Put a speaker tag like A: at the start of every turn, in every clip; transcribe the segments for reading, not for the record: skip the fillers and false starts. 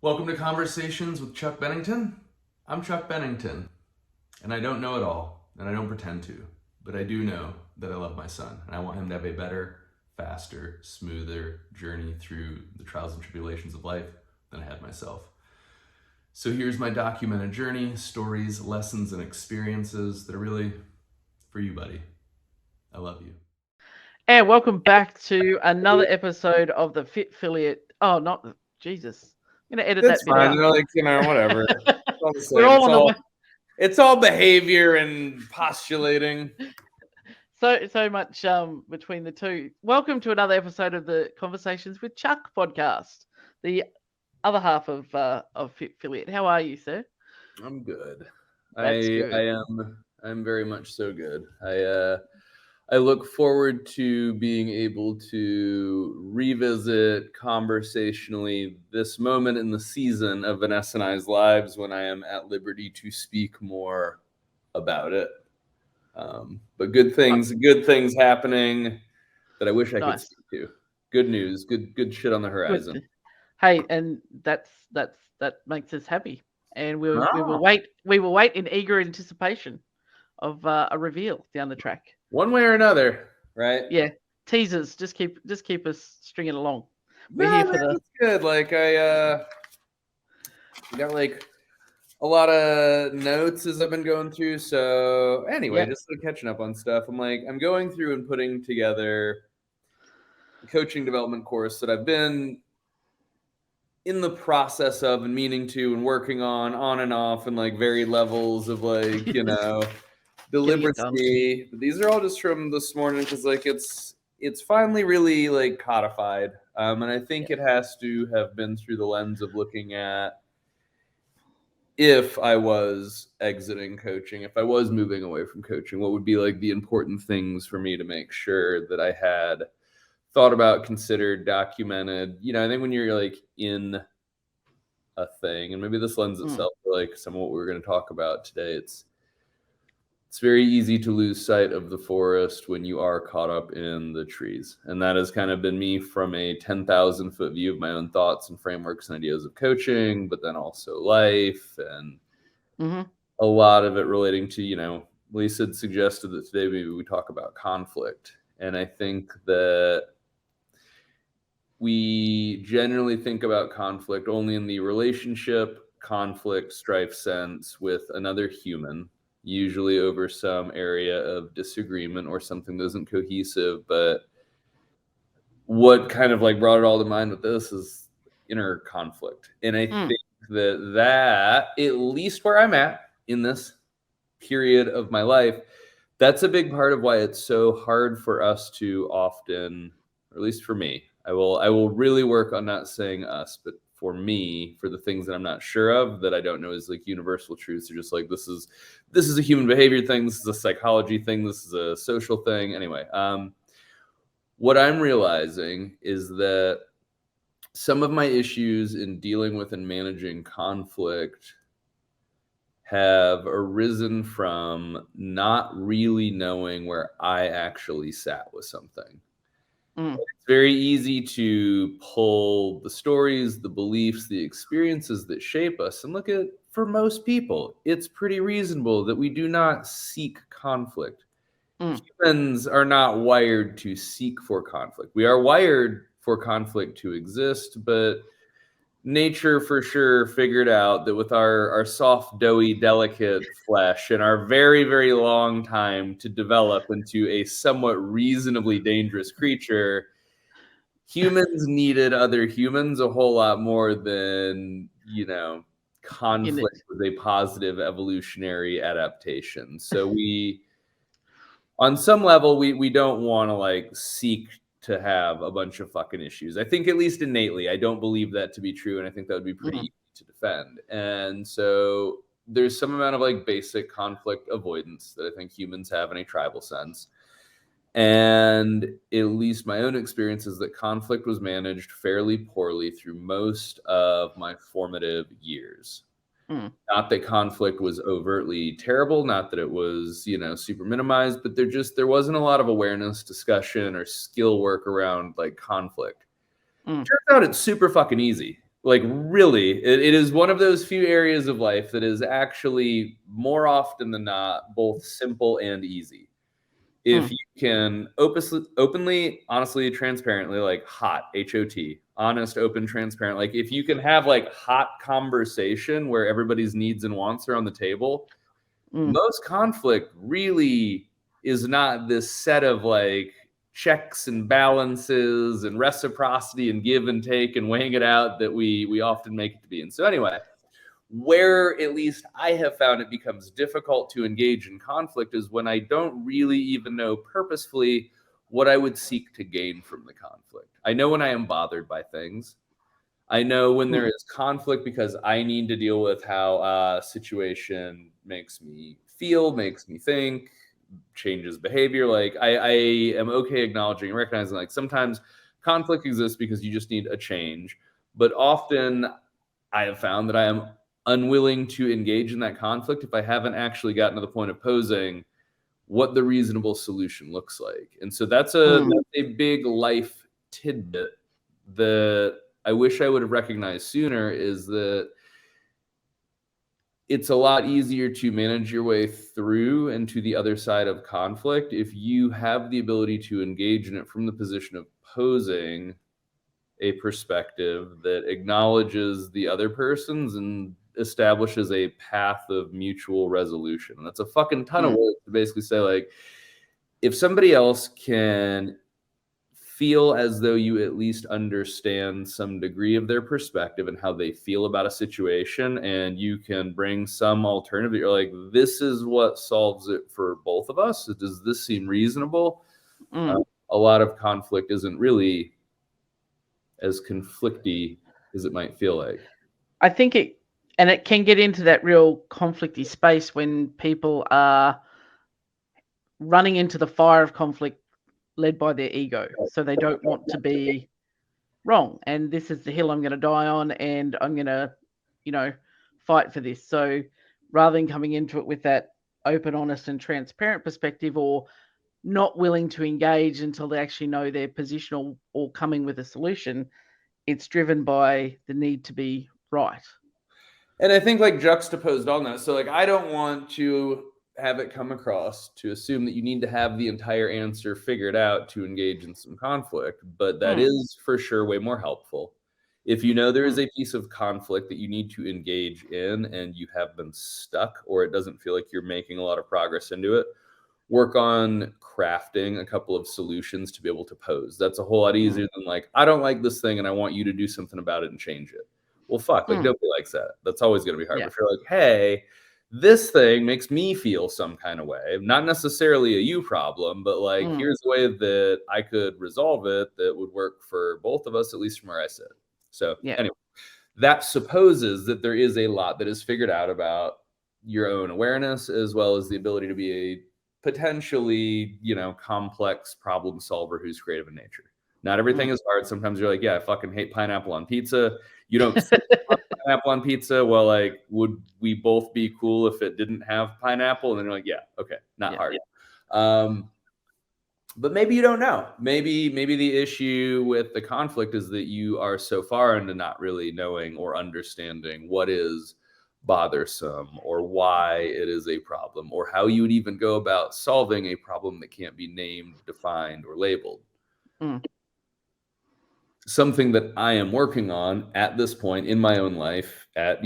A: Welcome to Conversations with Chuck Bennington. I'm Chuck Bennington, and I don't know it all, and I don't pretend to, but I do know that I love my son, and I want him to have a better, faster, smoother journey through the trials and tribulations of life than I had myself. So here's my documented journey, stories, lessons, and experiences that are really for you, buddy. I love you.
B: And welcome back to another episode of the Fit Affiliate. Oh, not Jesus. I'm gonna edit
C: That's
B: that bit
C: fine.
B: out.
C: Whatever. It's all the same.
B: We're all on the way.
C: It's all behavior and postulating.
B: So much between the two. Welcome to another episode of the Conversations with Chuck podcast, the other half of Fit Affiliate. How are you, sir?
C: I'm good.
B: That's good.
C: I'm very much so good. I look forward to being able to revisit conversationally this moment in the season of Vanessa and I's lives when I am at liberty to speak more about it. But good things happening that I wish I could speak to. Good news, good shit on the horizon.
B: Good. Hey, and that makes us happy, and we will wait in eager anticipation of a reveal down the track.
C: One way or another, right?
B: Yeah, teasers. Just keep us stringing along. We're here for
C: that's good. Like I got like a lot of notes as I've been going through. So anyway, just sort of catching up on stuff. I'm going through and putting together a coaching development course that I've been in the process of and meaning to and working on and off and like varied levels of like, deliberately. But these are all just from this morning because like it's finally really like codified. And I think it has to have been through the lens of looking at if I was exiting coaching, if I was moving away from coaching, what would be like the important things for me to make sure that I had thought about, considered, documented. I think when you're like in a thing, and maybe this lends itself to like some of what we're going to talk about today, it's very easy to lose sight of the forest when you are caught up in the trees. And that has kind of been me from a 10,000 foot view of my own thoughts and frameworks and ideas of coaching, but then also life and a lot of it relating to, Lisa had suggested that today maybe we talk about conflict. And I think that we generally think about conflict only in the relationship, conflict, strife sense with another human, usually over some area of disagreement or something that isn't cohesive. But what kind of like brought it all to mind with this is inner conflict. And I think that at least where I'm at in this period of my life, that's a big part of why it's so hard for us to often, or at least for me, I will really work on not saying us, but for me, for the things that I'm not sure of, that I don't know is like universal truths. They're just like, this is a human behavior thing. This is a psychology thing. This is a social thing. Anyway, what I'm realizing is that some of my issues in dealing with and managing conflict have arisen from not really knowing where I actually sat with something. It's very easy to pull the stories, the beliefs, the experiences that shape us and look at, for most people, it's pretty reasonable that we do not seek conflict. Humans are not wired to seek for conflict. We are wired for conflict to exist, but nature for sure figured out that with our soft, doughy, delicate flesh and our very, very long time to develop into a somewhat reasonably dangerous creature, humans needed other humans a whole lot more than, conflict was a positive evolutionary adaptation. So we, on some level, we don't want to like seek to have a bunch of fucking issues. I think at least innately, I don't believe that to be true. And I think that would be pretty easy to defend. And so there's some amount of like basic conflict avoidance that I think humans have in a tribal sense. And at least my own experience is that conflict was managed fairly poorly through most of my formative years. Not that conflict was overtly terrible, not that it was, super minimized, but there wasn't a lot of awareness, discussion, or skill work around like conflict. Turns out it's super fucking easy. Like really, it is one of those few areas of life that is actually more often than not both simple and easy. If you can openly, honestly, transparently, like hot, H-O-T, honest, open, transparent, like if you can have like hot conversation where everybody's needs and wants are on the table, most conflict really is not this set of like checks and balances and reciprocity and give and take and weighing it out that we often make it to be. And so anyway, where at least I have found it becomes difficult to engage in conflict is when I don't really even know purposefully what I would seek to gain from the conflict. I know when I am bothered by things. I know when there is conflict because I need to deal with how a situation makes me feel, makes me think, changes behavior. Like I am okay acknowledging and recognizing like sometimes conflict exists because you just need a change. But often I have found that I am unwilling to engage in that conflict if I haven't actually gotten to the point of posing what the reasonable solution looks like. And so that's a big life tidbit that I wish I would have recognized sooner, is that it's a lot easier to manage your way through and to the other side of conflict if you have the ability to engage in it from the position of posing a perspective that acknowledges the other person's and establishes a path of mutual resolution. And that's a fucking ton of work to basically say, like, if somebody else can feel as though you at least understand some degree of their perspective and how they feel about a situation, and you can bring some alternative, you're like, this is what solves it for both of us. Does this seem reasonable? A lot of conflict isn't really as conflicty as it might feel like.
B: I think it can get into that real conflicty space when people are running into the fire of conflict led by their ego. So they don't want to be wrong. And this is the hill I'm going to die on, and I'm going to, fight for this. So rather than coming into it with that open, honest, and transparent perspective, or not willing to engage until they actually know their position or coming with a solution, it's driven by the need to be right.
C: And I think like juxtaposed on that, so like I don't want to have it come across to assume that you need to have the entire answer figured out to engage in some conflict, but that is for sure way more helpful. If you know there is a piece of conflict that you need to engage in and you have been stuck, or it doesn't feel like you're making a lot of progress into it, work on crafting a couple of solutions to be able to pose. That's a whole lot easier than like, I don't like this thing and I want you to do something about it and change it. Well, fuck, like nobody likes that. That's always going to be hard. If you're like, hey, this thing makes me feel some kind of way, not necessarily a you problem, but like, here's a way that I could resolve it that would work for both of us, at least from where I sit. So anyway, that supposes that there is a lot that is figured out about your own awareness, as well as the ability to be a potentially, complex problem solver who's creative in nature. Not everything is hard. Sometimes you're like, yeah, I fucking hate pineapple on pizza. You don't pineapple on pizza. Well, like, would we both be cool if it didn't have pineapple? And then you're like, yeah, okay, not hard. But maybe you don't know. Maybe the issue with the conflict is that you are so far into not really knowing or understanding what is bothersome or why it is a problem or how you would even go about solving a problem that can't be named, defined, or labeled. Something that I am working on at this point in my own life at,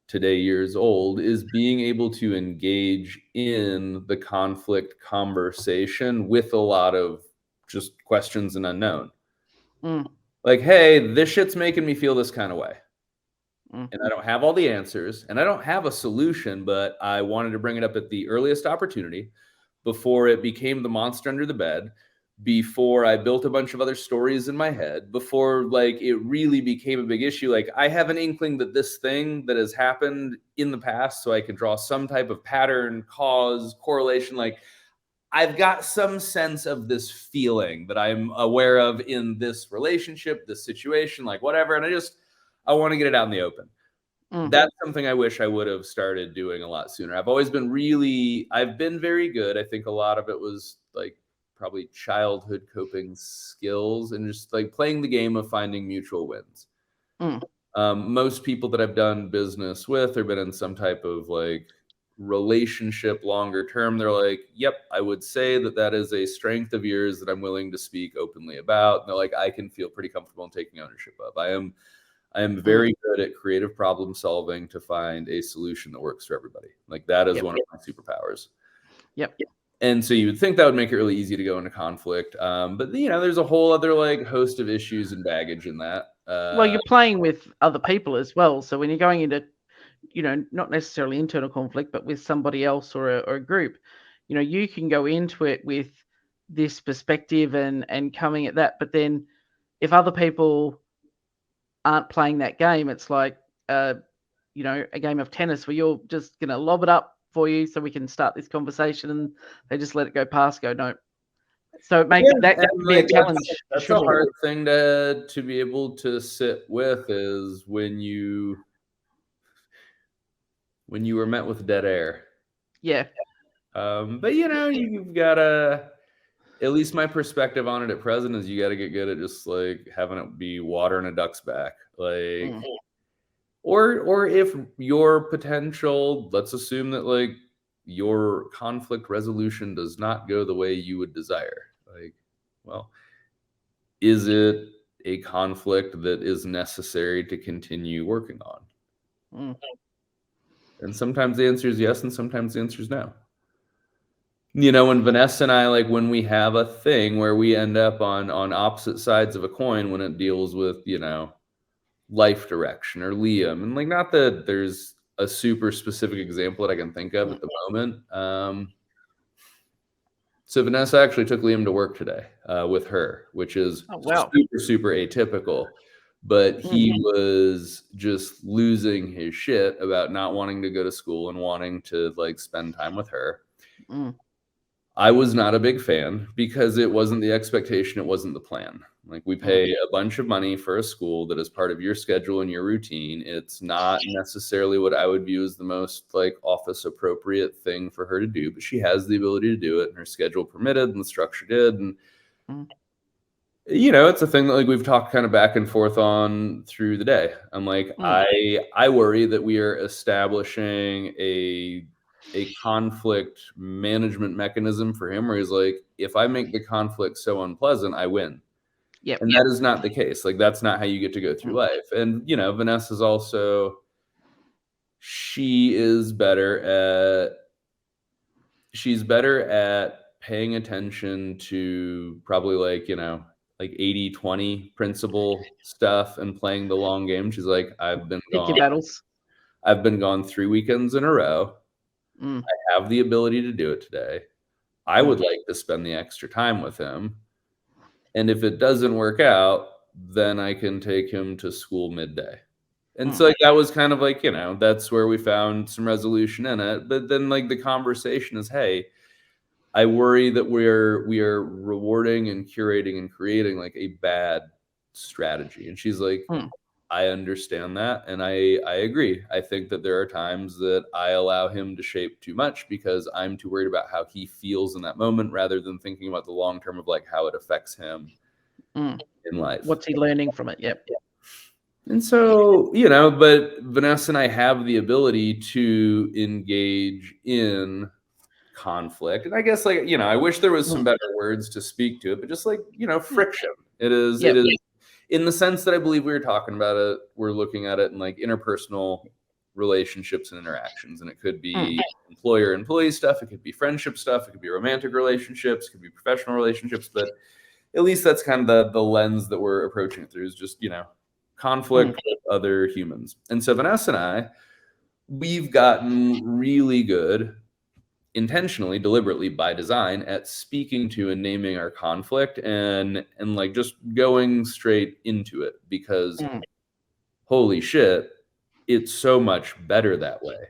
C: today years old, is being able to engage in the conflict conversation with a lot of just questions and unknown. Like, hey, this shit's making me feel this kind of way. And I don't have all the answers and I don't have a solution, but I wanted to bring it up at the earliest opportunity before it became the monster under the bed, before I built a bunch of other stories in my head, before like it really became a big issue. Like I have an inkling that this thing that has happened in the past, so I can draw some type of pattern, cause, correlation. Like I've got some sense of this feeling that I'm aware of in this relationship, this situation, like whatever. And I want to get it out in the open. That's something I wish I would have started doing a lot sooner. I've been very good. I think a lot of it was like probably childhood coping skills and just like playing the game of finding mutual wins. Most people that I've done business with or been in some type of like relationship longer term, they're like, yep, I would say that is a strength of yours that I'm willing to speak openly about. And they're like, I can feel pretty comfortable in taking ownership of. I am very good at creative problem solving to find a solution that works for everybody. Like that is one of my superpowers.
B: Yep.
C: And so you would think that would make it really easy to go into conflict. But there's a whole other like host of issues and baggage in that.
B: Well, you're playing with other people as well. So when you're going into, not necessarily internal conflict, but with somebody else or a group, you can go into it with this perspective and coming at that. But then if other people aren't playing that game, it's like, a game of tennis where you're just going to lob it up for you so we can start this conversation, and they just let it go past, don't. So it makes that can be a challenge.
C: That's a hard thing to be able to sit with, is when you were met with dead air.
B: Yeah.
C: But you've got to, at least my perspective on it at present is, you got to get good at just like having it be water in a duck's back. Like, or if your potential, let's assume that like your conflict resolution does not go the way you would desire. Like, well, is it a conflict that is necessary to continue working on? And sometimes the answer is yes, and sometimes the answer is no. When Vanessa and I, like when we have a thing where we end up on opposite sides of a coin when it deals with, life direction or Liam, and like, not that there's a super specific example that I can think of at the moment. So Vanessa actually took Liam to work today with her, which is super, super atypical. But he was just losing his shit about not wanting to go to school and wanting to like spend time with her. I was not a big fan because it wasn't the expectation. It wasn't the plan. Like, we pay a bunch of money for a school that is part of your schedule and your routine. It's not necessarily what I would view as the most like office appropriate thing for her to do, but she has the ability to do it, and her schedule permitted and the structure did. And it's a thing that like we've talked kind of back and forth on through the day. I'm like, I worry that we are establishing a conflict management mechanism for him where he's like, if I make the conflict so unpleasant, I win. And that is not the case. Like, that's not how you get to go through life. And Vanessa's also, she's better at paying attention to probably like 80-20 principle stuff and playing the long game. She's like, I've been gone 3 weekends in a row. I have the ability to do it today. I would like to spend the extra time with him. And if it doesn't work out, then I can take him to school midday. And so like, that was kind of like, that's where we found some resolution in it. But then like the conversation is, hey, I worry that we are rewarding and curating and creating like a bad strategy. And she's like, I understand that. And I agree. I think that there are times that I allow him to shape too much because I'm too worried about how he feels in that moment rather than thinking about the long term of like how it affects him in life.
B: What's he learning from it? Yep.
C: And so, but Vanessa and I have the ability to engage in conflict. And I guess like, I wish there was some better words to speak to it, but just like, friction. It is in the sense that I believe we were talking about it, we're looking at it in like interpersonal relationships and interactions. And it could be employer-employee stuff. It could be friendship stuff. It could be romantic relationships. It could be professional relationships. But at least that's kind of the lens that we're approaching it through, is just, conflict with other humans. And so Vanessa and I, we've gotten really good, intentionally, deliberately, by design, at speaking to and naming our conflict and like just going straight into it, because holy shit, it's so much better that way.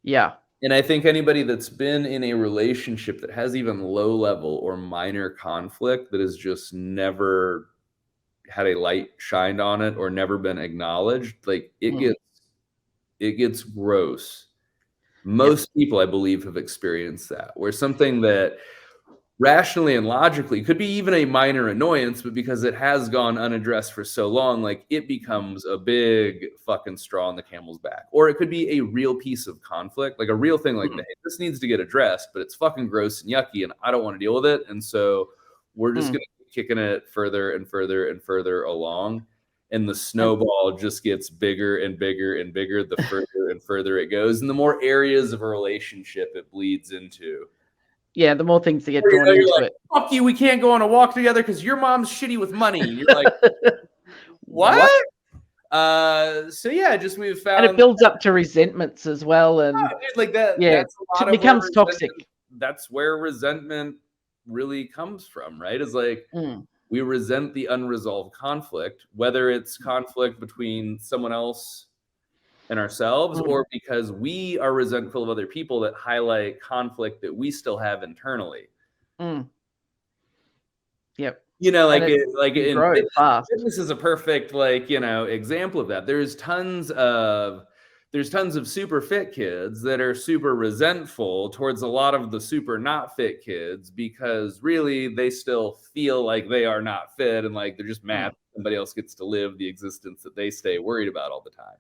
B: Yeah.
C: And I think anybody that's been in a relationship that has even low level or minor conflict that has just never had a light shined on it or never been acknowledged, like it gets gross. Most people, I believe, have experienced that, where something that rationally and logically, could be even a minor annoyance, but because it has gone unaddressed for so long, like it becomes a big fucking straw on the camel's back. Or it could be a real piece of conflict, like a real thing, like, hey, this needs to get addressed, but it's fucking gross and yucky and I don't want to deal with it. And so we're just going to keep kicking it further and further and further along. And the snowball just gets bigger and bigger and bigger the further and further it goes. And the more areas of a relationship it bleeds into.
B: Yeah, the more things that get drawn into
C: like,
B: it.
C: Fuck you, we can't go on a walk together because your mom's shitty with money. And you're like, what? So yeah, just we've found,
B: and it builds up to resentments as well, and
C: like that.
B: Yeah,
C: that's a lot
B: it
C: of
B: becomes toxic.
C: That's where resentment really comes from, right? Is like we resent the unresolved conflict, whether it's conflict between someone else and ourselves, or because we are resentful of other people that highlight conflict that we still have internally.
B: Yep.
C: You know, like
B: fitness
C: is a perfect, like, you know, example of that. There's tons of super fit kids that are super resentful towards a lot of the super not fit kids because really they still feel like they are not fit and like they're just mad somebody else gets to live the existence that they stay worried about all the time.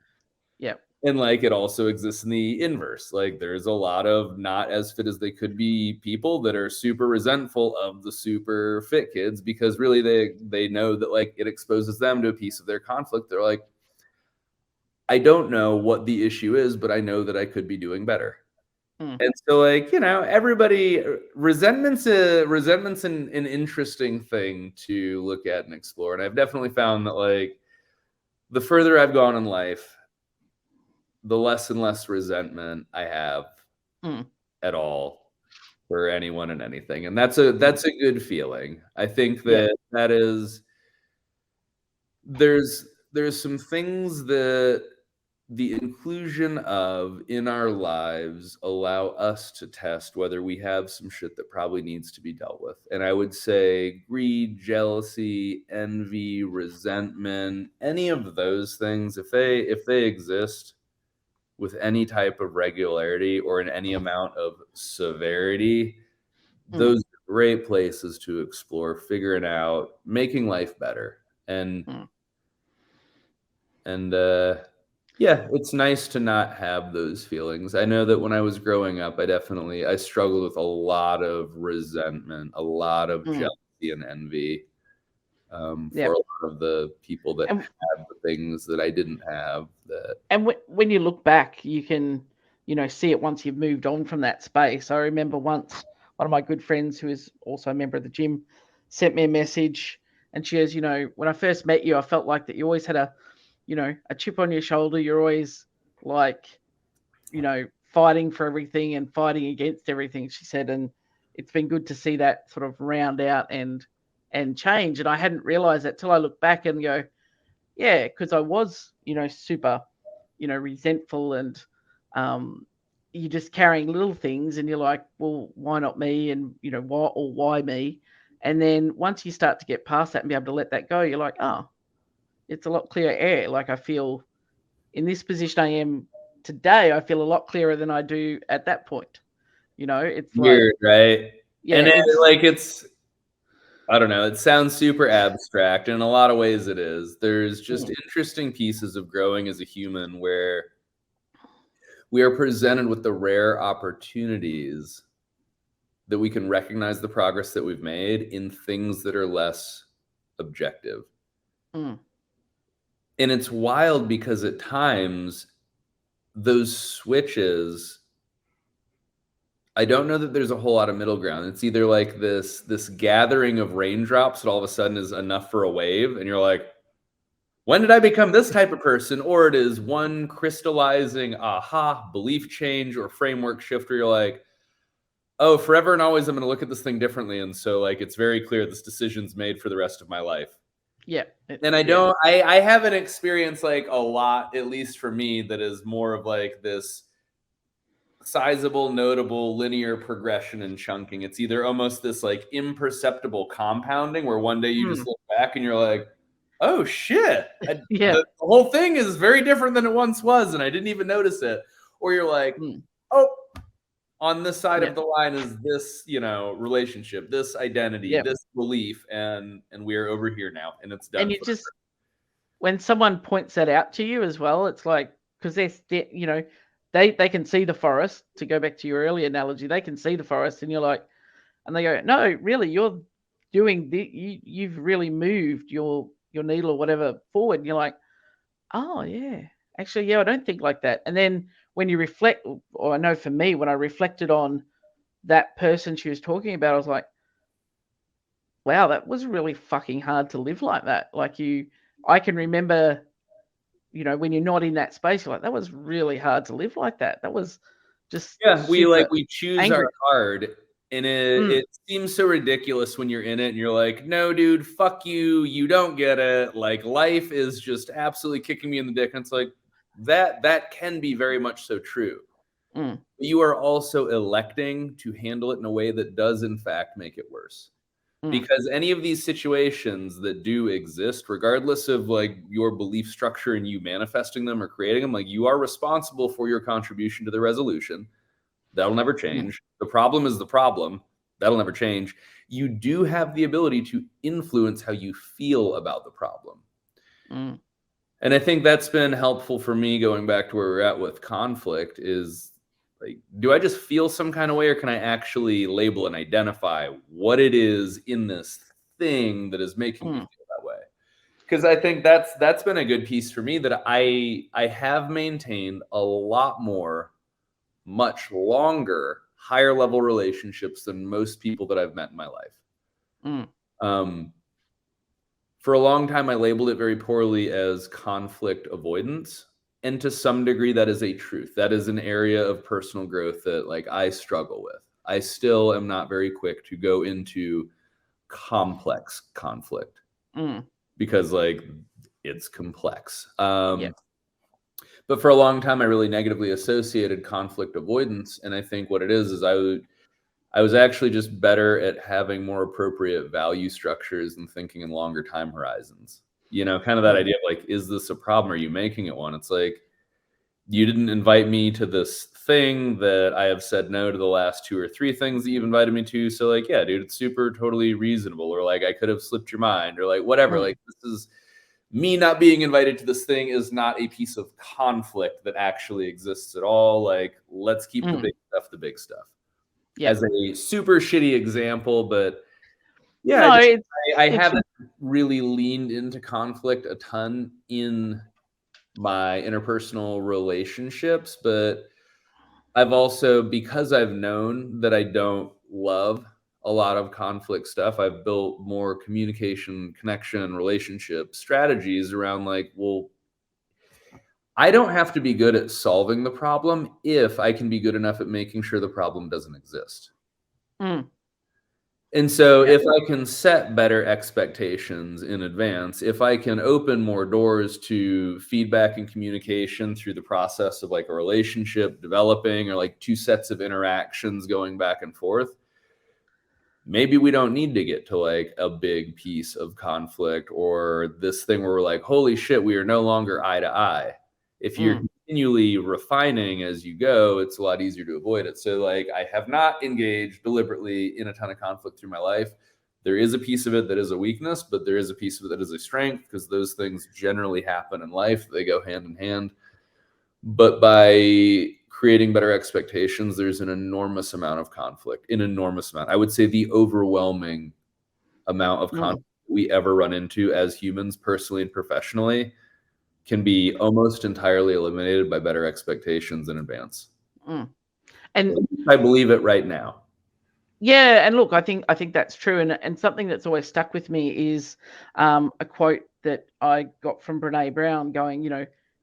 B: Yeah.
C: And like it also exists in the inverse. Like there's a lot of not as fit as they could be people that are super resentful of the super fit kids because really they know that like it exposes them to a piece of their conflict. They're like, I don't know what the issue is, but I know that I could be doing better. And so like, you know, everybody, resentment's an interesting thing to look at and explore. And I've definitely found that like the further I've gone in life, the less and less resentment I have at all for anyone and anything. And that's a good feeling. I think that that is, there's some things that the inclusion of in our lives allow us to test whether we have some shit that probably needs to be dealt with. And I would say greed, jealousy, envy, resentment, any of those things, if they exist with any type of regularity or in any amount of severity, those are great places to explore, figuring out, making life better. And yeah, it's nice to not have those feelings. I know that when I was growing up, I struggled with a lot of resentment, a lot of jealousy and envy for a lot of the people that had the things that I didn't have.
B: And when you look back, you can, you know, see it once you've moved on from that space. I remember once one of my good friends who is also a member of the gym sent me a message and she goes, you know, when I first met you, I felt like that you always had a chip on your shoulder. You're always like, you know, fighting for everything and fighting against everything, she said. And it's been good to see that sort of round out and change. And I hadn't realized that till I look back and go, yeah, because I was, you know, super, you know, resentful and you're just carrying little things and you're like, well, why not me? And, you know, why me? And then once you start to get past that and be able to let that go, you're like, oh, it's a lot clearer air. Like I feel in this position I am today, I feel a lot clearer than I do at that point. You know, it's
C: weird,
B: like,
C: right?
B: Yeah,
C: and it's I don't know, it sounds super abstract. In a lot of ways it is. There's just interesting pieces of growing as a human where we are presented with the rare opportunities that we can recognize the progress that we've made in things that are less objective. And it's wild because at times those switches, I don't know that there's a whole lot of middle ground. It's either like this gathering of raindrops that all of a sudden is enough for a wave, and you're like, when did I become this type of person? Or it is one crystallizing aha belief change or framework shift where you're like, oh, forever and always I'm going to look at this thing differently. And so like it's very clear this decision's made for the rest of my life.
B: Yeah.
C: And I haven't experienced like a lot, at least for me, that is more of like this sizable, notable linear progression and chunking. It's either almost this like imperceptible compounding where one day you just look back and you're like, oh shit, the whole thing is very different than it once was and I didn't even notice it. Or you're like, oh, on this side
B: Yeah.
C: of the line is this, relationship, this identity,
B: Yeah.
C: this belief, and we're over here now, and it's done.
B: And you just, when someone points that out to you as well, it's like, because they can see the forest. To go back to your earlier analogy, they can see the forest, and you're like, and they go, no, really, you're doing you've really moved your needle or whatever forward. And you're like, oh yeah, actually, yeah, I don't think like that. And then when you reflect, or I know for me, when I reflected on that person she was talking about, I was like, wow, that was really fucking hard to live like that. Like I can remember, when you're not in that space, you're like, that was really hard to live like that. That was just
C: we choose
B: angry.
C: our card, and it seems so ridiculous when you're in it, and you're like, no, dude, fuck you, you don't get it. Like, life is just absolutely kicking me in the dick, and it's like that can be very much so true. You are also electing to handle it in a way that does in fact make it worse. Because any of these situations that do exist, regardless of like your belief structure and you manifesting them or creating them, like, you are responsible for your contribution to the resolution. That'll never change. The problem is the problem. That'll never change. You do have the ability to influence how you feel about the problem. And I think that's been helpful for me, going back to where we're at with conflict, is like, do I just feel some kind of way, or can I actually label and identify what it is in this thing that is making me feel that way? Because I think that's been a good piece for me, that I have maintained a lot more, much longer, higher level relationships than most people that I've met in my life. For a long time, I labeled it very poorly as conflict avoidance. And to some degree, that is a truth. That is an area of personal growth that, like, I struggle with. I still am not very quick to go into complex conflict because, like, it's complex. But for a long time, I really negatively associated conflict avoidance. And I think what it is I was actually just better at having more appropriate value structures and thinking in longer time horizons. Kind of that idea of like, is this a problem? Are you making it one? It's like, you didn't invite me to this thing that I have said no to the last 2 or 3 things that you've invited me to. So like, yeah, dude, it's super totally reasonable. Or like, I could have slipped your mind, or like, whatever. Like, this is me not being invited to this thing is not a piece of conflict that actually exists at all. Like, let's keep the big stuff. As a super shitty example, but yeah, I haven't really leaned into conflict a ton in my interpersonal relationships, but I've also, because I've known that I don't love a lot of conflict stuff, I've built more communication, connection, relationship strategies around like, well, I don't have to be good at solving the problem if I can be good enough at making sure the problem doesn't exist. And so if I can set better expectations in advance, if I can open more doors to feedback and communication through the process of like a relationship developing, or like 2 sets of interactions going back and forth, maybe we don't need to get to like a big piece of conflict or this thing where we're like, holy shit, we are no longer eye to eye. If you're continually refining as you go, it's a lot easier to avoid it. So like, I have not engaged deliberately in a ton of conflict through my life. There is a piece of it that is a weakness, but there is a piece of it that is a strength, because those things generally happen in life. They go hand in hand. But by creating better expectations, there's an enormous amount of conflict, an enormous amount. I would say the overwhelming amount of conflict we ever run into as humans, personally and professionally, can be almost entirely eliminated by better expectations in advance.
B: And
C: I believe it right now.
B: Yeah, and look, I think that's true, and something that's always stuck with me is a quote that I got from Brene Brown, going,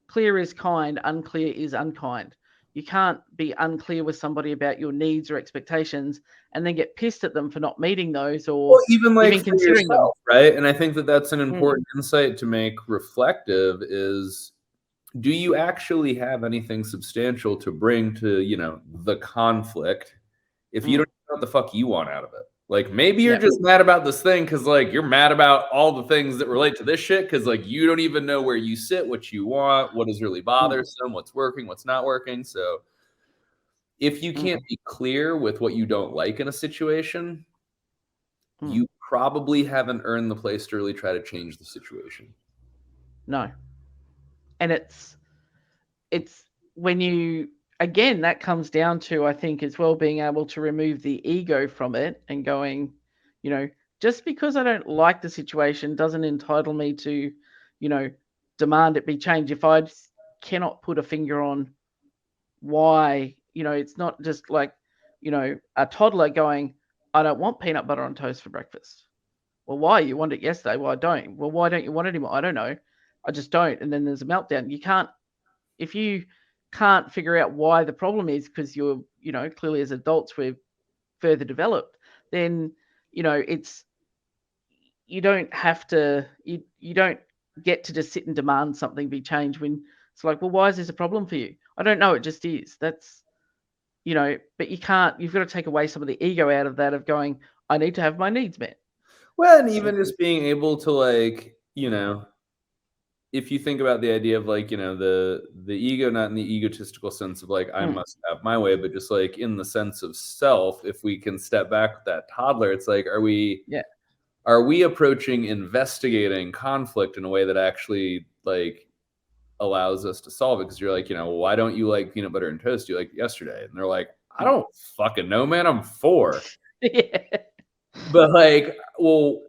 B: clear is kind, unclear is unkind. You can't be unclear with somebody about your needs or expectations and then get pissed at them for not meeting those, or
C: even
B: considering
C: yourself, them. Right? And I think that that's an important insight to make reflective is, do you actually have anything substantial to bring to, the conflict if you don't know what the fuck you want out of it? Like, maybe you're just mad about this thing because, like, you're mad about all the things that relate to this shit because, like, you don't even know where you sit, what you want, what is really bothersome, what's working, what's not working. So if you can't be clear with what you don't like in a situation,
B: Mm.
C: you probably haven't earned the place to really try to change the situation.
B: No. And it's when you, again, that comes down to, I think, as well, being able to remove the ego from it and going, you know, just because I don't like the situation doesn't entitle me to, you know, demand it be changed. If I cannot put a finger on why, you know, it's not just like, you know, a toddler going, I don't want peanut butter on toast for breakfast. Well, why? You wanted it yesterday. Well, I don't. Well, why don't you want it anymore? I don't know. I just don't. And then there's a meltdown. You can't, if you can't figure out why the problem is, because you're, you know, clearly as adults we're further developed, then, you know, it's, you don't have to, you don't get to just sit and demand something be changed when it's like, well, why is this a problem for you? I don't know, it just is. That's, you know, but you can't, you've got to take away some of the ego out of that, of going, I need to have my needs met.
C: Well, and even just being able to, like, you know, if you think about the idea of, like, you know, the ego, not in the egotistical sense of like I must have my way, but just like in the sense of self, if we can step back with that toddler, it's like, are we approaching investigating conflict in a way that actually like allows us to solve it? Because you're like, you know, why don't you like peanut butter and toast? You like yesterday, and they're like, I don't fucking know, man. I'm 4.
B: Yeah.
C: But like, well,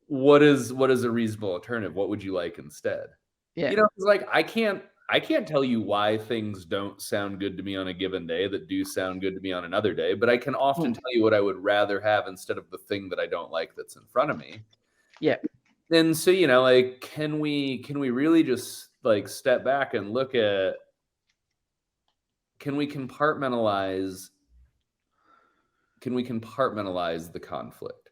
C: what is a reasonable alternative? What would you like instead?
B: Yeah.
C: You know, it's like I can't tell you why things don't sound good to me on a given day that do sound good to me on another day, but I can often tell you what I would rather have instead of the thing that I don't like that's in front of me.
B: Yeah.
C: And so, you know, like, can we really just like step back and look at, can we compartmentalize the conflict?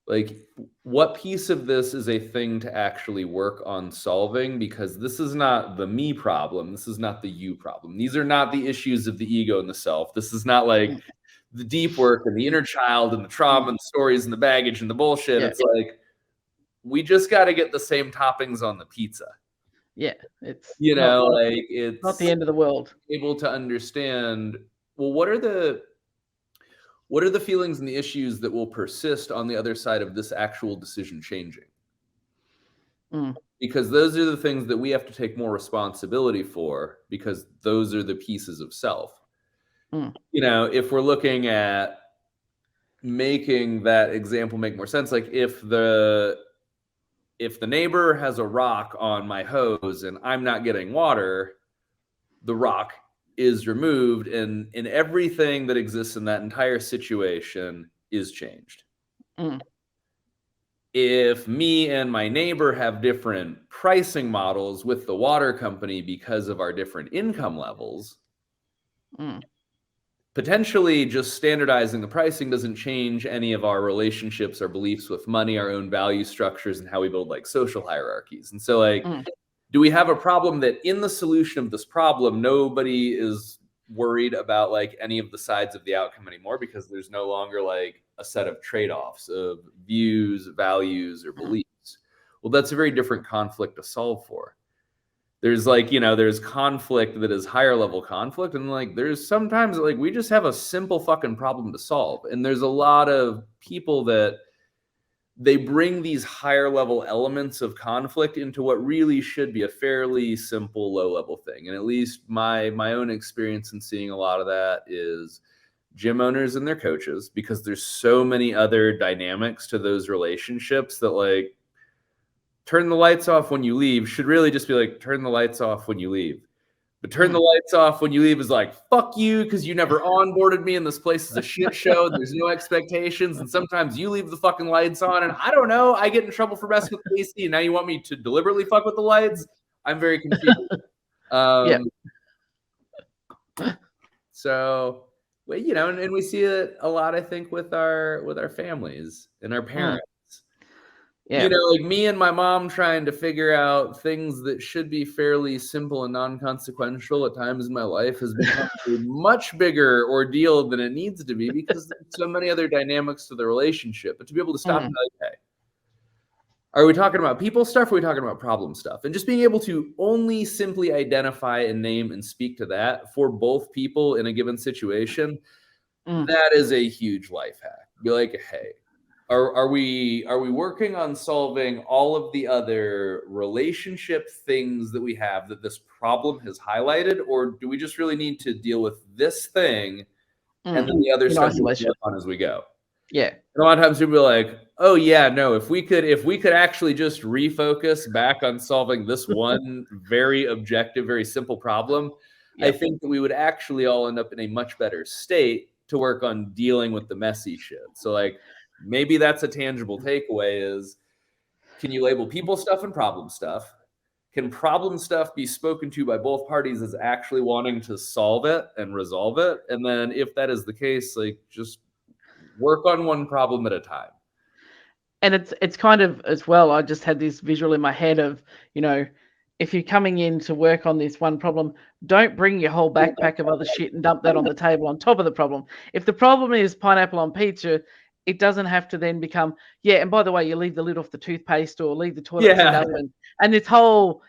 C: Like, what piece of this is a thing to actually work on solving? Because this is not the me problem. This is not the you problem. These are not the issues of the ego and the self. This is not like the deep work and the inner child and the trauma and the stories and the baggage and the bullshit.
B: Yeah.
C: It's like, we just got to get the same toppings on the pizza.
B: Yeah. It's,
C: you know, like, it's
B: not the end of the world.
C: Able to understand, well, what are the feelings and the issues that will persist on the other side of this actual decision changing? Because those are the things that we have to take more responsibility for, because those are the pieces of self. You know, if we're looking at making that example make more sense, like if the neighbor has a rock on my hose and I'm not getting water, the rock is removed, and everything that exists in that entire situation is changed. If me and my neighbor have different pricing models with the water company because of our different income levels, potentially just standardizing the pricing doesn't change any of our relationships, our beliefs with money, our own value structures, and how we build like social hierarchies. And so, like, do we have a problem that in the solution of this problem, nobody is worried about like any of the sides of the outcome anymore, because there's no longer like a set of trade-offs of views, values, or beliefs? Well, that's a very different conflict to solve for. There's like, you know, there's conflict that is higher level conflict, and like there's sometimes like we just have a simple fucking problem to solve. And there's a lot of people that they bring these higher level elements of conflict into what really should be a fairly simple low level thing. And at least my own experience in seeing a lot of that is gym owners and their coaches, because there's so many other dynamics to those relationships that like turn the lights off when you leave should really just be like turn the lights off when you leave. But turn the lights off when you leave is like, fuck you, because you never onboarded me, and this place is a shit show. There's no expectations, and sometimes you leave the fucking lights on, and I don't know, I get in trouble for messing with the AC, and now you want me to deliberately fuck with the lights? I'm very confused. So, well, you know, and we see it a lot, I think, with our families and our parents. You know, like me and my mom trying to figure out things that should be fairly simple and non-consequential at times in my life has become a much bigger ordeal than it needs to be, because there's so many other dynamics to the relationship. But to be able to stop and be like, hey, Are we talking about people stuff? Or are we talking about problem stuff? And just being able to only simply identify and name and speak to that for both people in a given situation, that is a huge life hack. Be like, hey, are we working on solving all of the other relationship things that we have that this problem has highlighted, or do we just really need to deal with this thing and then the other stuff we'll work on as we go?
B: Yeah.
C: And a lot of times people be like, oh yeah, no, if we could actually just refocus back on solving this one very objective, very simple problem, I think that we would actually all end up in a much better state to work on dealing with the messy shit. So like maybe that's a tangible takeaway is, can you label people stuff and problem stuff? Can problem stuff be spoken to by both parties as actually wanting to solve it and resolve it? And then if that is the case, like just work on one problem at a time.
B: And it's kind of as well, I just had this visual in my head of, you know, if you're coming in to work on this one problem, don't bring your whole backpack of other shit and dump that on the table on top of the problem. If the problem is pineapple on pizza, it doesn't have to then become, yeah, and by the way, you leave the lid off the toothpaste or leave the toilet seat open. And this whole,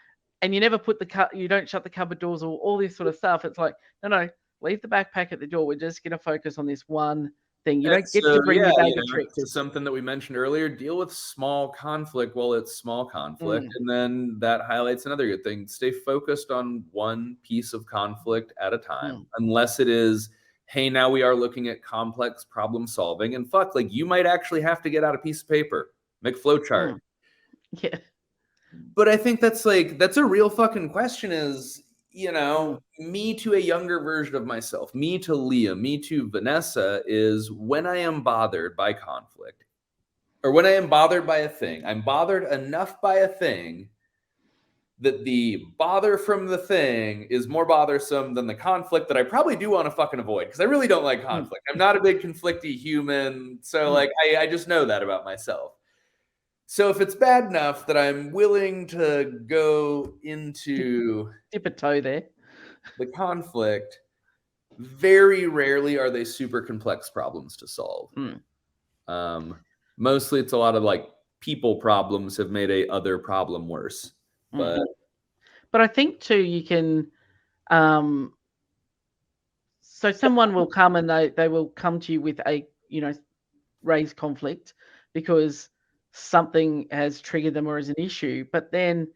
B: and you never put you don't shut the cupboard doors or all this sort of stuff. It's like, no, leave the backpack at the door. We're just going to focus on this one thing. You don't get to bring your baby tricks.
C: It's something that we mentioned earlier. Deal with small conflict while it's small conflict. And then that highlights another good thing. Stay focused on one piece of conflict at a time, unless it is, hey, now we are looking at complex problem solving. And fuck, like you might actually have to get out a piece of paper, make a flow chart.
B: Yeah.
C: But I think that's a real fucking question is, you know, me to a younger version of myself, me to Leah, me to Vanessa is when I am bothered by conflict or when I am bothered by a thing, I'm bothered enough by a thing that the bother from the thing is more bothersome than the conflict that I probably do want to fucking avoid because I really don't like conflict. I'm not a big conflicty human. So like, I just know that about myself. So if it's bad enough that I'm willing to go into
B: dip a toe there,
C: the conflict, very rarely are they super complex problems to solve. Mostly it's a lot of like people problems have made a other problem worse. But
B: I think too, you can, so someone will come and they will come to you with a, you know, raised conflict because something has triggered them or is an issue, but then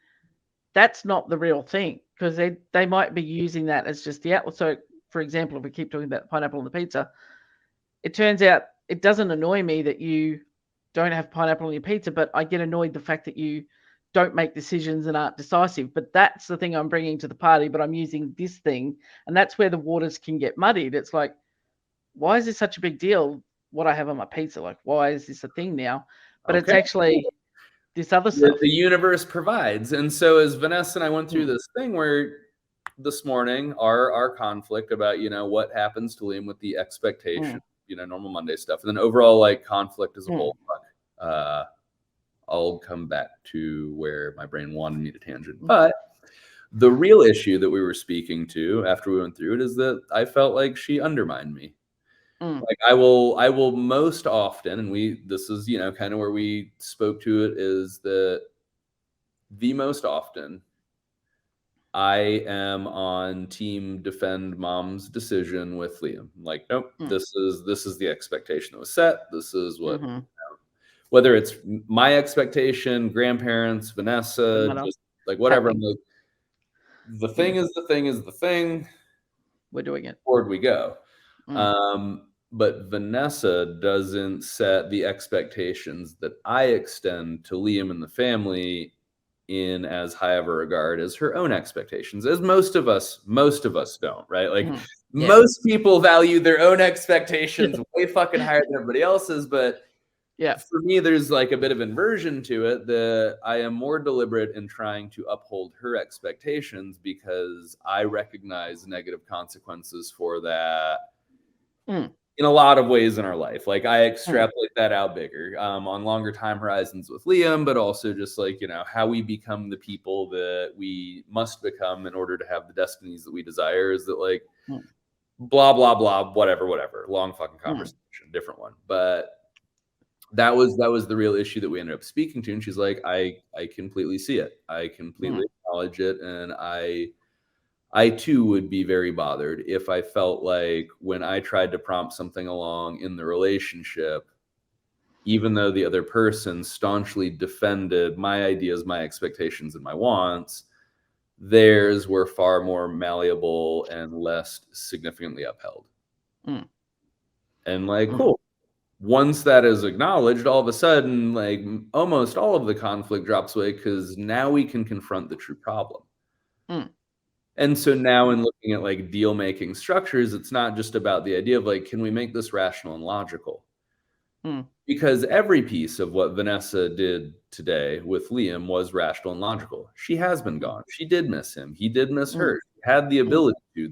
B: that's not the real thing because they might be using that as just the outlet. So for example, if we keep talking about pineapple on the pizza, it turns out it doesn't annoy me that you don't have pineapple on your pizza, but I get annoyed the fact that you don't make decisions and aren't decisive. But that's the thing I'm bringing to the party, but I'm using this thing. And that's where the waters can get muddied. It's like, why is this such a big deal? What I have on my pizza? Like, why is this a thing now? But it's actually this other stuff.
C: The universe provides. And so as Vanessa and I went through this thing where this morning, our conflict about, you know, what happens to Liam with the expectation, you know, normal Monday stuff. And then overall, like conflict as a whole. I'll come back to where my brain wanted me to tangent. But the real issue that we were speaking to after we went through it is that I felt like she undermined me. Like I will most often, and this is, you know, kind of where we spoke to it, is that the most often I am on team defend mom's decision with Liam. Like, nope, this is the expectation that was set. This is what, you know, whether it's my expectation, grandparents, Vanessa, just like whatever. Like, the thing is the thing is the thing.
B: We're doing it.
C: Forward we go. But Vanessa doesn't set the expectations that I extend to Liam and the family in as high of a regard as her own expectations, as most of us don't, right? Like most people value their own expectations way fucking higher than everybody else's. But for me, there's like a bit of inversion to it that I am more deliberate in trying to uphold her expectations because I recognize negative consequences for that in a lot of ways in our life. Like I extrapolate that out bigger on longer time horizons with Liam, but also just like, you know, how we become the people that we must become in order to have the destinies that we desire is that like blah, blah, blah, whatever, long fucking conversation, different one. But that was the real issue that we ended up speaking to. And she's like, I completely see it. I completely acknowledge it. And I too would be very bothered if I felt like when I tried to prompt something along in the relationship, even though the other person staunchly defended my ideas, my expectations, and my wants, theirs were far more malleable and less significantly upheld. And like, cool. Once that is acknowledged, all of a sudden, like almost all of the conflict drops away because now we can confront the true problem. And so now in looking at like deal making structures, it's not just about the idea of like, can we make this rational and logical? Because every piece of what Vanessa did today with Liam was rational and logical. She has been gone. She did miss him. He did miss her. She had the ability to.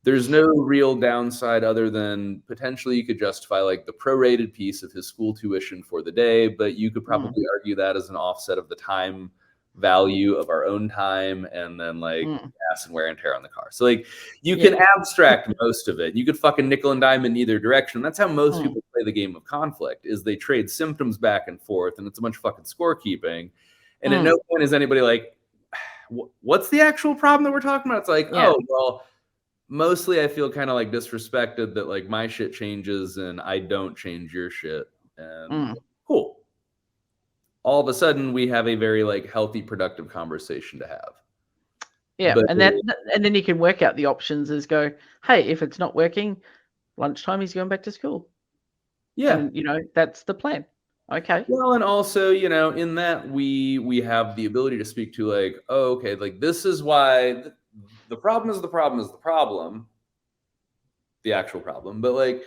C: There's no real downside other than potentially you could justify like the prorated piece of his school tuition for the day, but you could probably argue that as an offset of the time value of our own time and then like gas and wear and tear on the car. So like you can abstract most of it. You could fucking nickel and dime in either direction. That's how most people play the game of conflict, is they trade symptoms back and forth and it's a bunch of fucking scorekeeping. And at no point is anybody like, what's the actual problem that we're talking about? It's like, oh, well, mostly I feel kind of like disrespected that like my shit changes and I don't change your shit. And cool. All of a sudden we have a very like healthy, productive conversation to have.
B: Yeah. But, and then you can work out the options as go, hey, if it's not working, lunchtime he's going back to school. Yeah. And you know, that's the plan. Okay.
C: Well, and also, you know, in that we have the ability to speak to like, oh, okay, like this is why the problem is the problem, the actual problem. But like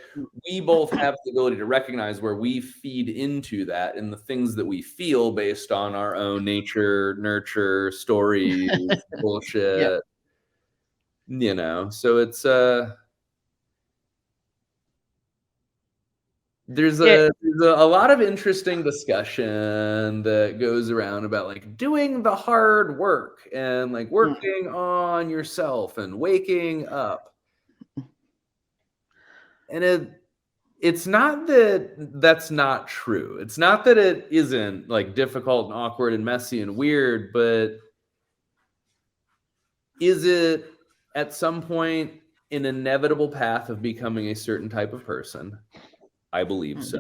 C: we both have the ability to recognize where we feed into that and the things that we feel based on our own nature, nurture, stories, bullshit. You know, so it's there's a lot of interesting discussion that goes around about like doing the hard work and like working on yourself and waking up. And it's not that that's not true. It's not that it isn't like difficult and awkward and messy and weird, but is it at some point an inevitable path of becoming a certain type of person? I believe so.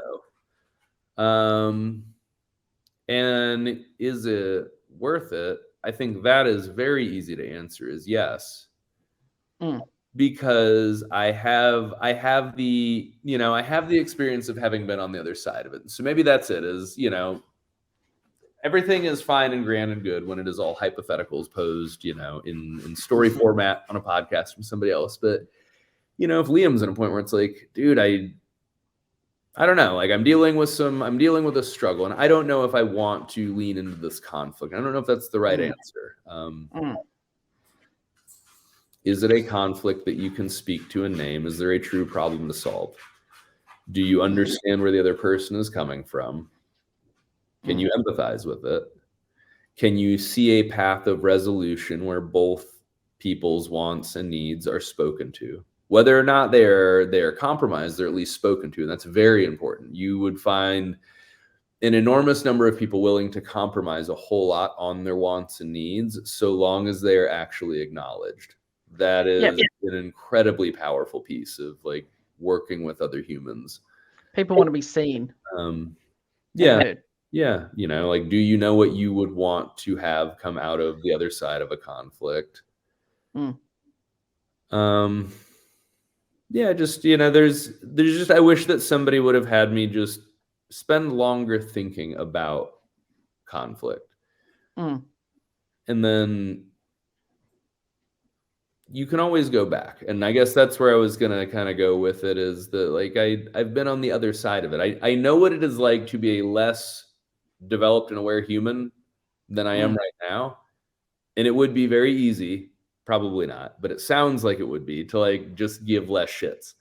C: And is it worth it? I think that is very easy to answer is yes. Because I have the, you know, I have the experience of having been on the other side of it. So maybe that's it, is, you know, everything is fine and grand and good when it is all hypotheticals posed, you know, in story format on a podcast from somebody else. But, you know, if Liam's at a point where it's like, dude, I don't know, like I'm dealing with a struggle and I don't know if I want to lean into this conflict. I don't know if that's the right answer. Is it a conflict that you can speak to and name? Is there a true problem to solve? Do you understand where the other person is coming from? Can you empathize with it? Can you see a path of resolution where both people's wants and needs are spoken to? Whether or not they're compromised, they're at least spoken to. And that's very important. You would find an enormous number of people willing to compromise a whole lot on their wants and needs, so long as they are actually acknowledged. That is an incredibly powerful piece of like working with other humans.
B: People want to be seen.
C: Yeah. You know, like, do you know what you would want to have come out of the other side of a conflict? Yeah, just, you know, there's just, I wish that somebody would have had me just spend longer thinking about conflict. And then you can always go back. And I guess that's where I was going to kind of go with it, is that like, I've been on the other side of it. I know what it is like to be a less developed and aware human than I am right now. And it would be very easy, probably not, but it sounds like it would be, to like just give less shits.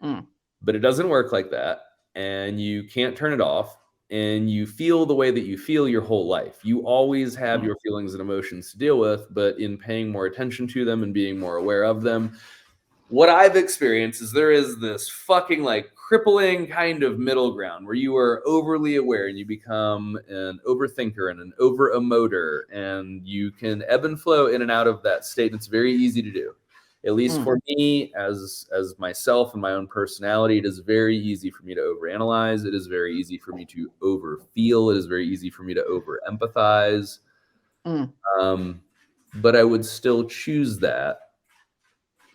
C: But it doesn't work like that. And you can't turn it off. And you feel the way that you feel your whole life. You always have your feelings and emotions to deal with, but in paying more attention to them and being more aware of them, what I've experienced is there is this fucking like crippling kind of middle ground where you are overly aware and you become an overthinker and an over emoter, and you can ebb and flow in and out of that state. And it's very easy to do. At least for me, as myself and my own personality, it is very easy for me to overanalyze. It is very easy for me to overfeel. It is very easy for me to over empathize. But I would still choose that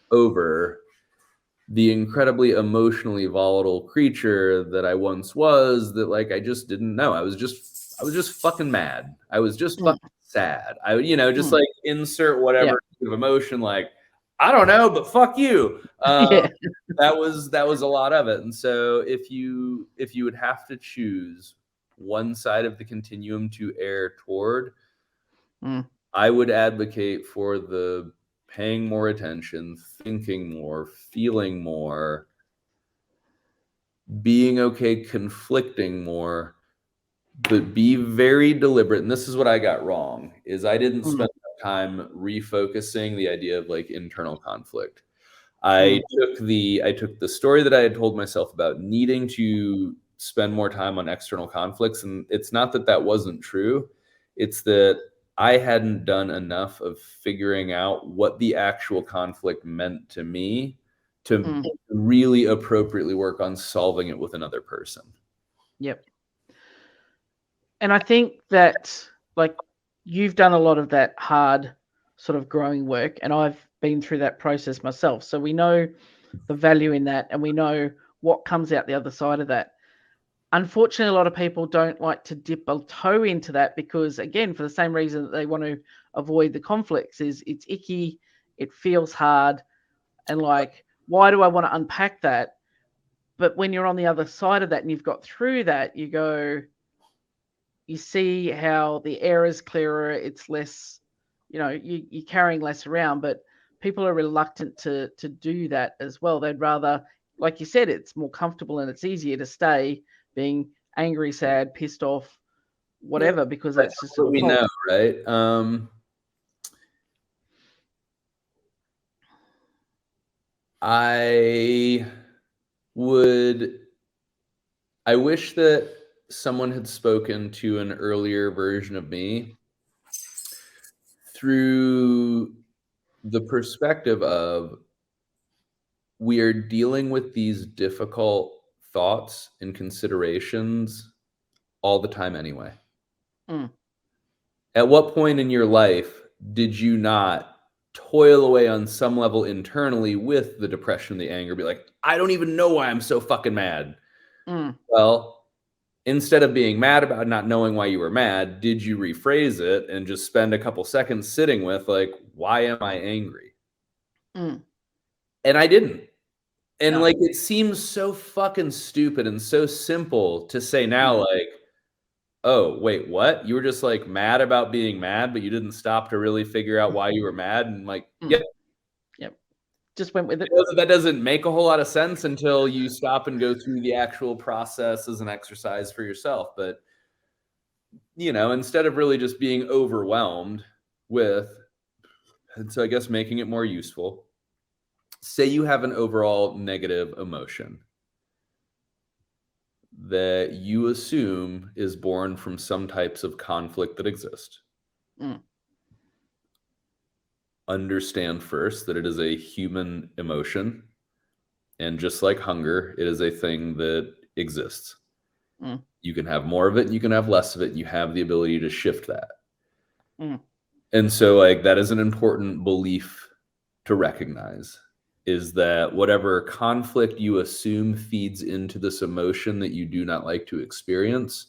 C: over the incredibly emotionally volatile creature that I once was, that like I just didn't know. I was just fucking mad. I was just fucking sad. I just like insert whatever kind of emotion, like I don't know, but fuck you. That was a lot of it. And so if you would have to choose one side of the continuum to err toward, I would advocate for the paying more attention, thinking more, feeling more, being okay, conflicting more, but be very deliberate. And this is what I got wrong, is I didn't spend time refocusing the idea of like internal conflict. I took the story that I had told myself about needing to spend more time on external conflicts. And it's not that that wasn't true. It's that I hadn't done enough of figuring out what the actual conflict meant to me to really appropriately work on solving it with another person.
B: Yep. And I think that like you've done a lot of that hard sort of growing work, and I've been through that process myself. So we know the value in that, and we know what comes out the other side of that. Unfortunately, a lot of people don't like to dip a toe into that because, again, for the same reason that they want to avoid the conflicts, is it's icky, it feels hard, and like, why do I want to unpack that? But when you're on the other side of that and you've got through that, you go, you see how the air is clearer, it's less, you're carrying less around, but people are reluctant to do that as well. They'd rather, like you said, it's more comfortable and it's easier to stay being angry, sad, pissed off, whatever, because that's just
C: what we know, right? I wish that someone had spoken to an earlier version of me through the perspective of, we are dealing with these difficult thoughts and considerations all the time anyway. At what point in your life did you not toil away on some level internally with the depression, the anger, be like, I don't even know why I'm so fucking mad. Well, instead of being mad about not knowing why you were mad, did you rephrase it and just spend a couple seconds sitting with like, why am I angry? And I didn't. And like, it seems so fucking stupid and so simple to say now, like, oh, wait, what? You were just like mad about being mad, but you didn't stop to really figure out why you were mad. And like, yep.
B: Just went with it.
C: That doesn't make a whole lot of sense until you stop and go through the actual process as an exercise for yourself. But, instead of really just being overwhelmed with, and so I guess making it more useful, say you have an overall negative emotion that you assume is born from some types of conflict that exist. Understand first that it is a human emotion, and just like hunger, it is a thing that exists. You can have more of it and you can have less of it, and you have the ability to shift that. And so like, that is an important belief to recognize, is that whatever conflict you assume feeds into this emotion that you do not like to experience,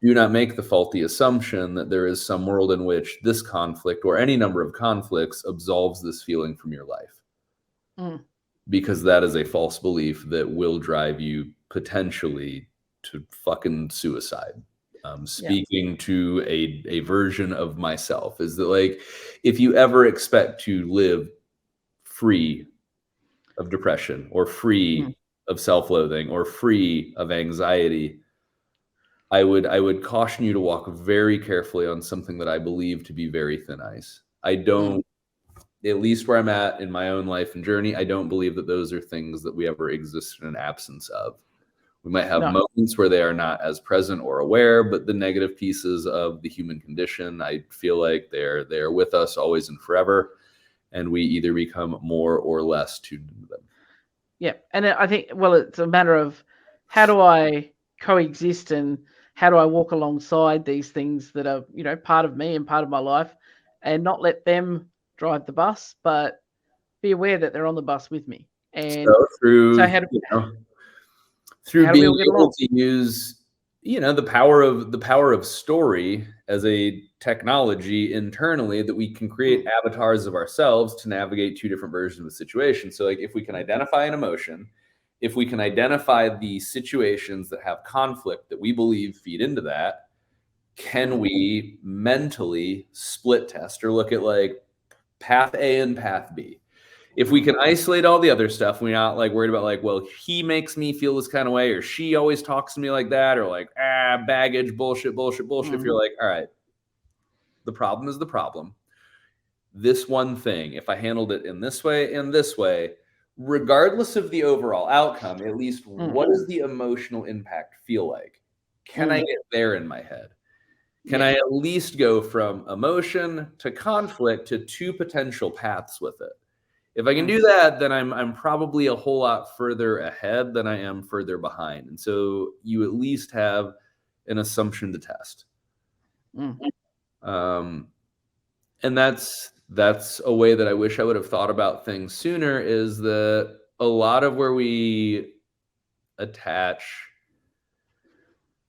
C: do not make the faulty assumption that there is some world in which this conflict or any number of conflicts absolves this feeling from your life. Because that is a false belief that will drive you potentially to fucking suicide. Speaking to a version of myself, is that like, if you ever expect to live free of depression or free of self-loathing or free of anxiety, I would caution you to walk very carefully on something that I believe to be very thin ice. I don't at least where I'm at in my own life and journey, I don't believe that those are things that we ever exist in an absence of. We might have moments where they are not as present or aware, but the negative pieces of the human condition, I feel like they're with us always and forever, and we either become more or less tuned into them.
B: Yeah, and I think, well, it's a matter of how do I coexist and how do I walk alongside these things that are, you know, part of me and part of my life, and not let them drive the bus, but be aware that they're on the bus with me. And
C: so through
B: how do
C: through
B: we
C: being
B: all get
C: able
B: along?
C: to use, you know, the power of story as a technology internally, that we can create avatars of ourselves to navigate two different versions of the situation. So like if we can identify an emotion, if we can identify the situations that have conflict that we believe feed into that, can we mentally split test or look at like path A and path B? If we can isolate all the other stuff, we're not like worried about like, well, he makes me feel this kind of way, or she always talks to me like that, or like, baggage, bullshit. If you're like, all right, the problem is the problem. This one thing, if I handled it in this way and this way, regardless of the overall outcome, at least what does the emotional impact feel like? Can I get there in my head? Can I at least go from emotion to conflict to two potential paths with it? If I can do that, then I'm probably a whole lot further ahead than I am further behind. And so you at least have an assumption to test. And that's a way that I wish I would have thought about things sooner, is that a lot of where we attach.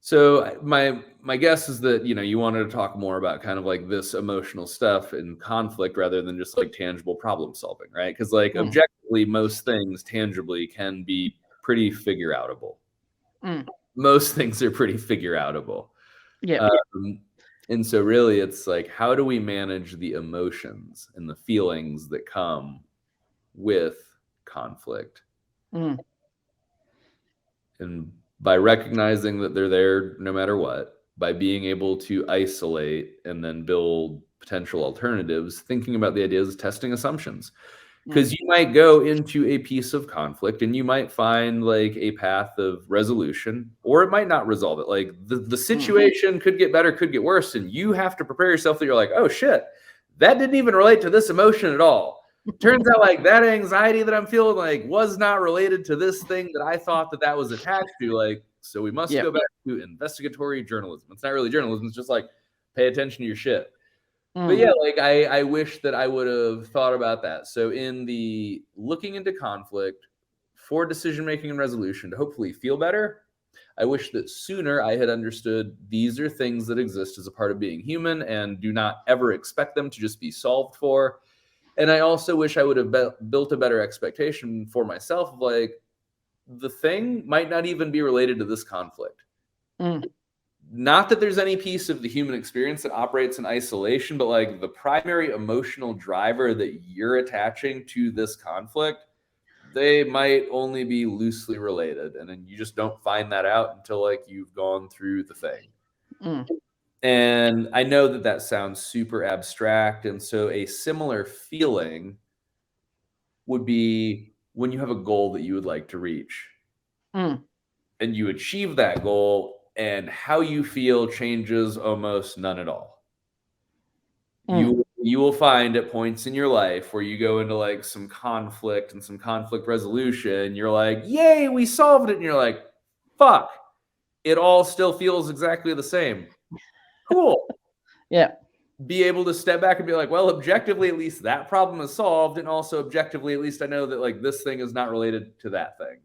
C: So my guess is that, you know, you wanted to talk more about kind of like this emotional stuff and conflict rather than just like tangible problem solving, right? Because like objectively, most things tangibly can be pretty figure outable. Most things are pretty figure outable.
B: Yeah.
C: And so really it's like, how do we manage the emotions and the feelings that come with conflict? And by recognizing that they're there no matter what, by being able to isolate and then build potential alternatives, thinking about the ideas, testing assumptions. Because you might go into a piece of conflict and you might find like a path of resolution, or it might not resolve it. Like the situation could get better, could get worse, and you have to prepare yourself that you're like, oh shit, that didn't even relate to this emotion at all. Turns out like that anxiety that I'm feeling like was not related to this thing that I thought that was attached to. Like, so we must go back to investigatory journalism. It's not really journalism. It's just like, pay attention to your shit. But yeah, like I wish that I would have thought about that. So in the looking into conflict for decision-making and resolution to hopefully feel better, I wish that sooner I had understood these are things that exist as a part of being human and do not ever expect them to just be solved for. And I also wish I would have built a better expectation for myself of like, the thing might not even be related to this conflict. Not that there's any piece of the human experience that operates in isolation, but like the primary emotional driver that you're attaching to this conflict, they might only be loosely related. And then you just don't find that out until like you've gone through the thing. And I know that that sounds super abstract. And so a similar feeling would be when you have a goal that you would like to reach and you achieve that goal, and how you feel changes almost none at all. You will find at points in your life where you go into like some conflict and some conflict resolution, you're like, yay, we solved it. And you're like, fuck, it all still feels exactly the same. Cool.
B: Yeah.
C: Be able to step back and be like, well, objectively, at least that problem is solved. And also objectively, at least I know that like this thing is not related to that thing.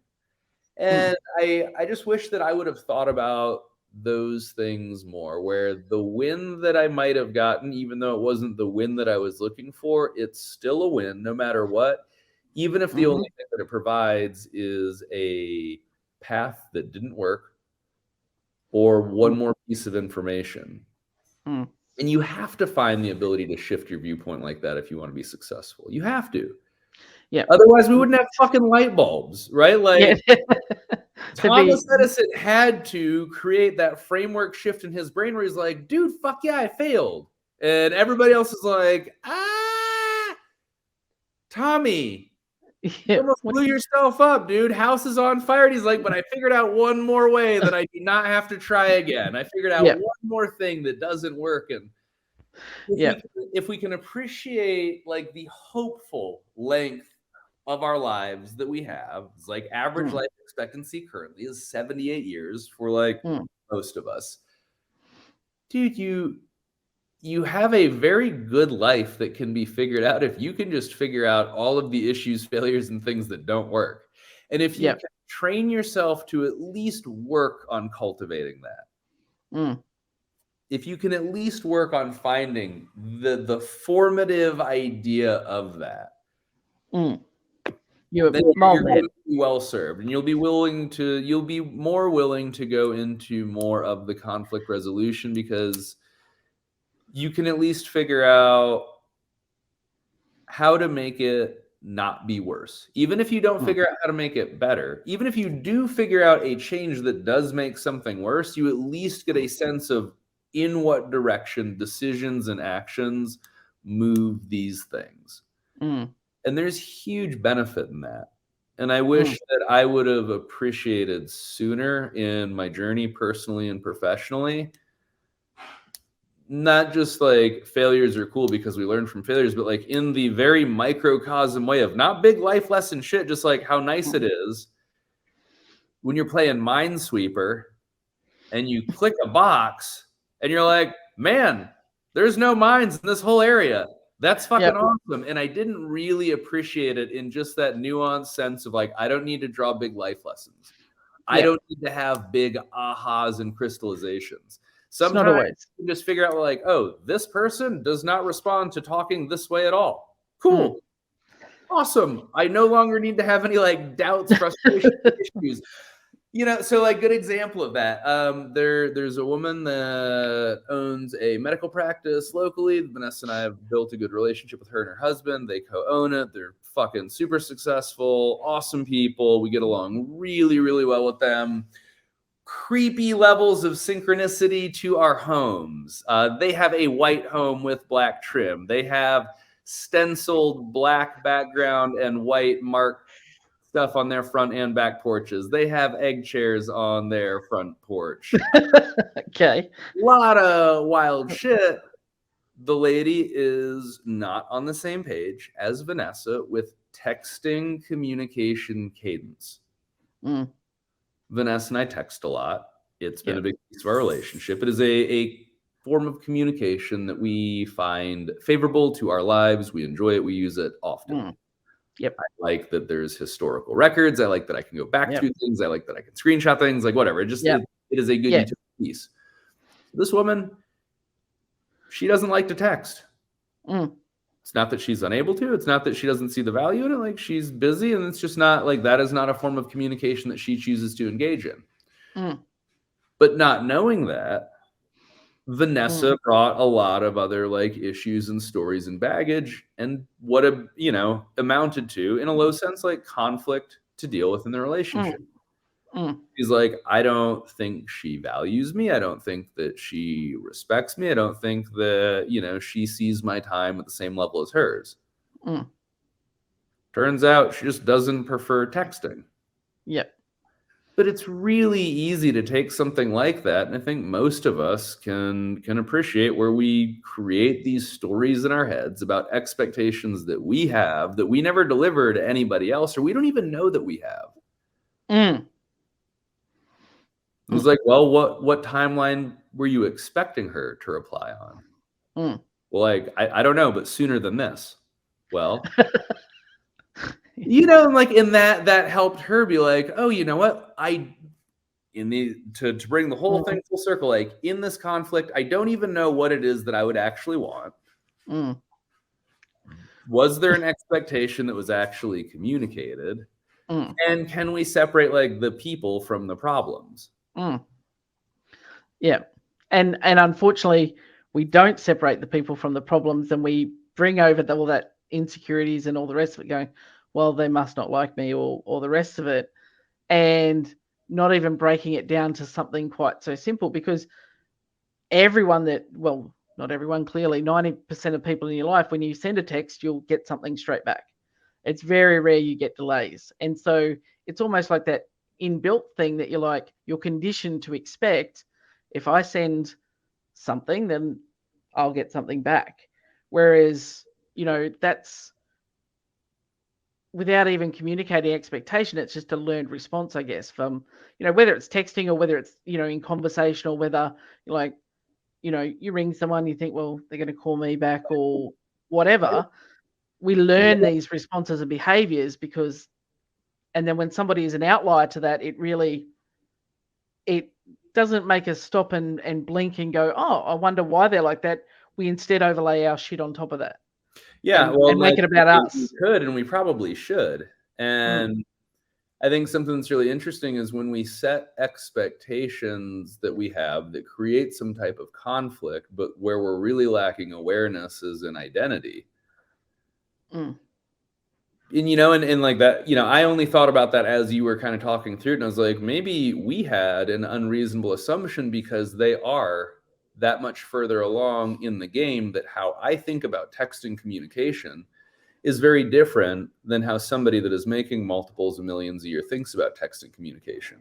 C: And I just wish that I would have thought about those things more, where the win that I might have gotten, even though it wasn't the win that I was looking for, it's still a win no matter what, even if the only thing that it provides is a path that didn't work or one more piece of information. And you have to find the ability to shift your viewpoint like that if you want to be successful. You have to.
B: Yeah.
C: Otherwise, we wouldn't have fucking light bulbs, right? Like Thomas Edison had to create that framework shift in his brain where he's like, dude, fuck yeah, I failed. And everybody else is like, Tommy, you
B: Yeah.
C: almost blew yourself up, dude. House is on fire. And he's like, but I figured out one more way that I do not have to try again. I figured out
B: Yeah.
C: one more thing that doesn't work. And
B: Yeah.
C: if we can appreciate like the hopeful length of our lives that we have, it's like average life expectancy currently is 78 years for like most of us. Dude, you have a very good life that can be figured out if you can just figure out all of the issues, failures, and things that don't work. And if you
B: Yeah.
C: can train yourself to at least work on cultivating that, if you can at least work on finding the formative idea of that,
B: you're
C: then you're going to be well served, and you'll be more willing to go into more of the conflict resolution because you can at least figure out how to make it not be worse. Even if you don't figure out how to make it better, even if you do figure out a change that does make something worse, you at least get a sense of in what direction decisions and actions move these things. And there's huge benefit in that. And I wish that I would have appreciated sooner in my journey personally and professionally. Not just like failures are cool because we learn from failures, but like in the very microcosm way of not big life lesson shit, just like how nice it is when you're playing Minesweeper and you click a box and you're like, man, there's no mines in this whole area. That's fucking awesome. And I didn't really appreciate it in just that nuanced sense of like, I don't need to draw big life lessons. I don't need to have big ahas and crystallizations. Sometimes you can just figure out like, oh, this person does not respond to talking this way at all. Cool. Awesome. I no longer need to have any like doubts, frustration, issues. So like good example of that. There's a woman that owns a medical practice locally. Vanessa and I have built a good relationship with her and her husband. They co-own it. They're fucking super successful, awesome people. We get along really, really well with them. Creepy levels of synchronicity to our homes. They have a white home with black trim. They have stenciled black background and white marked stuff on their front and back porches. They have egg chairs on their front porch.
B: Okay.
C: A lot of wild shit. The lady is not on the same page as Vanessa with texting communication cadence. Vanessa and I text a lot. It's been a big piece of our relationship. It is a form of communication that we find favorable to our lives. We enjoy it. We use it often. I like that there's historical records. I like that I can go back to things. I like that I can screenshot things, like whatever. It just it is a good utility piece. This woman, she doesn't like to text. It's not that she's unable to. It's not that she doesn't see the value in it. Like she's busy, and it's just not like that is not a form of communication that she chooses to engage in. But not knowing that, Vanessa brought a lot of other like issues and stories and baggage, and what amounted to, in a low sense, like conflict to deal with in the relationship. He's like, I don't think she values me. I don't think that she respects me. I don't think that, she sees my time at the same level as hers. Turns out she just doesn't prefer texting. But it's really easy to take something like that. And I think most of us can appreciate where we create these stories in our heads about expectations that we have that we never deliver to anybody else, or we don't even know that we have. It was like, well, what timeline were you expecting her to reply on? Well, like, I don't know, but sooner than this. Well, like in that helped her be like, oh, you know what? To bring the whole thing full circle, like in this conflict, I don't even know what it is that I would actually want. Was there an expectation that was actually communicated? And can we separate like the people from the problems?
B: And unfortunately, we don't separate the people from the problems, and we bring over all that insecurities and all the rest of it, going, well, they must not like me, or the rest of it, and not even breaking it down to something quite so simple, because not everyone, clearly 90% of people in your life, when you send a text, you'll get something straight back. It's very rare you get delays. And so it's almost like that inbuilt thing that you're conditioned to expect. If I send something, then I'll get something back. Whereas, that's without even communicating expectation, it's just a learned response, I guess, from, whether it's texting or whether it's, in conversation, or whether you ring someone, you think, well, they're going to call me back or whatever. We learn these responses and behaviors and then when somebody is an outlier to that, it doesn't make us stop and blink and go, oh, I wonder why they're like that. We instead overlay our shit on top of that.
C: Yeah,
B: and make it about us.
C: We could, and we probably should. And I think something that's really interesting is when we set expectations that we have that create some type of conflict, but where we're really lacking awareness is in identity. And, and like that, I only thought about that as you were kind of talking through it. And I was like, maybe we had an unreasonable assumption because they are that much further along in the game, that how I think about texting communication is very different than how somebody that is making multiples of millions a year thinks about texting communication.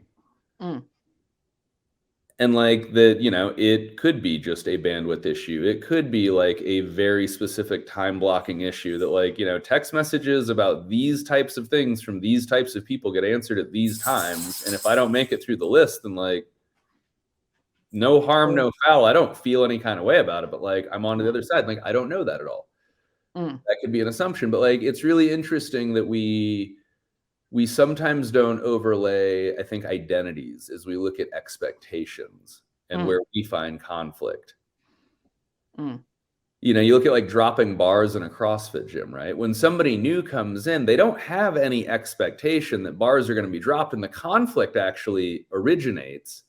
C: And like that, it could be just a bandwidth issue. It could be like a very specific time blocking issue that, like, text messages about these types of things from these types of people get answered at these times. And if I don't make it through the list, then like, no harm, no foul. I don't feel any kind of way about it, but like, I'm on the other side. Like, I don't know that at all. That could be an assumption, but like, it's really interesting that we sometimes don't overlay, I think, identities as we look at expectations and where we find conflict. You look at like dropping bars in a CrossFit gym, right? When somebody new comes in, they don't have any expectation that bars are going to be dropped, and the conflict actually originates